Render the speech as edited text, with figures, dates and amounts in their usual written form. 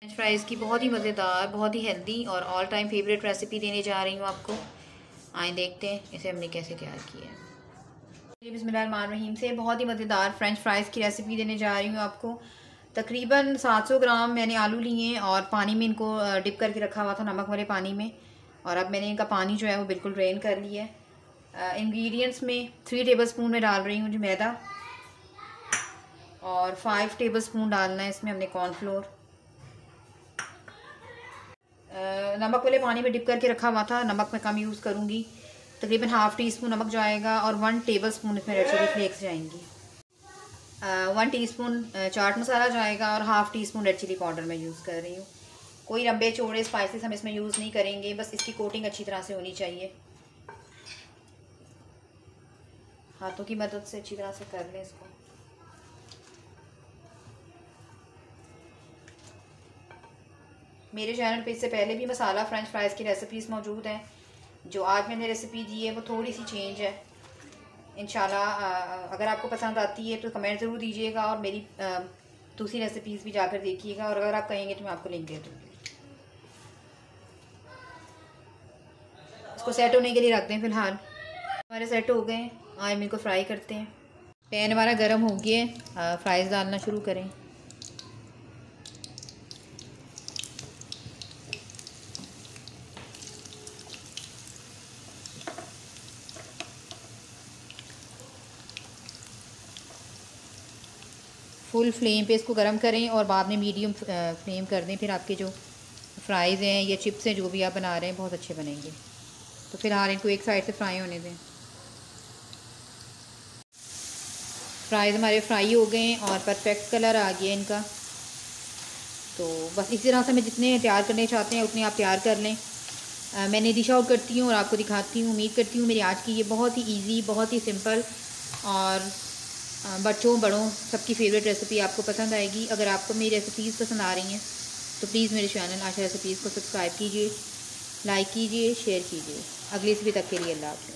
French fries की बहुत ही मज़ेदार, बहुत ही हेल्दी और ऑल टाइम फेवरेट रेसिपी देने जा रही हूँ आपको। आए देखते हैं इसे हमने कैसे तैयार किया है। बिस्मिल्लाहिर्रहमानिर्रहीम से बहुत ही मज़ेदार फ्रेंच फ्राइज़ की रेसिपी देने जा रही हूँ आपको। तकरीबन 700 ग्राम मैंने आलू लिए हैं और पानी में इनको डिप करके रखा हुआ था, नमक वाले पानी में। और अब मैंने इनका पानी जो है वो बिल्कुल ड्रेन कर लिया है। इंग्रेडिएंट्स में 3 टेबलस्पून में डाल रही हूँ जो मैदा, और 5 टेबलस्पून डालना है इसमें हमने कॉर्नफ्लोर। नमक वाले पानी में डिप करके रखा हुआ था, नमक मैं कम यूज़ करूँगी। तकरीबन हाफ़ टी स्पून नमक जाएगा और 1 टेबलस्पून इसमें रेड चिली फ्लेक्स जाएंगी। 1 टीस्पून चाट मसाला जाएगा और half teaspoon red chilli powder मैं यूज़ कर रही हूँ। कोई लंबे चौड़े स्पाइसेस हम इसमें यूज़ नहीं करेंगे, बस इसकी कोटिंग अच्छी तरह से होनी चाहिए। हाथों की मदद से अच्छी तरह से कर लें इसको। मेरे चैनल पे इससे पहले भी मसाला फ्रेंच फ्राइज़ की रेसिपीज़ मौजूद हैं। जो आज मैंने रेसिपी दी है वो थोड़ी सी चेंज है। इंशाल्लाह अगर आपको पसंद आती है तो कमेंट ज़रूर दीजिएगा और मेरी दूसरी रेसिपीज़ भी जाकर देखिएगा, और अगर आप कहेंगे तो मैं आपको लिंक दे दूँगी। इसको सेट होने के लिए रखते हैं फ़िलहाल। हमारे सेट हो गए, आए हम इनको फ्राई करते हैं। पैन हमारा गर्म हो गया है, फ्राइज़ डालना शुरू करें। फुल फ्लेम पे इसको गर्म करें और बाद में मीडियम फ्लेम कर दें। फिर आपके जो फ्राइज़ हैं या चिप्स हैं जो भी आप बना रहे हैं बहुत अच्छे बनेंगे। तो फिलहाल इनको एक साइड से फ्राई होने दें। फ्राइज़ हमारे फ्राई हो गए हैं और परफेक्ट कलर आ गया इनका। तो बस इसी तरह से मैं जितने तैयार करने चाहते हैं उतने आप तैयार कर लें। मैंने डिश आउट करती हूँ और आपको दिखाती हूँ। उम्मीद करती हूँ मेरी आज की ये बहुत ही इजी, बहुत ही सिंपल और बच्चों बड़ों सबकी फेवरेट रेसिपी आपको पसंद आएगी। अगर आपको मेरी रेसिपीज़ पसंद आ रही हैं तो प्लीज़ मेरे चैनल आशा रेसिपीज़ को सब्सक्राइब कीजिए, लाइक कीजिए, शेयर कीजिए। अगली रेसिपी तक के लिए अल्लाह हाफ़िज़।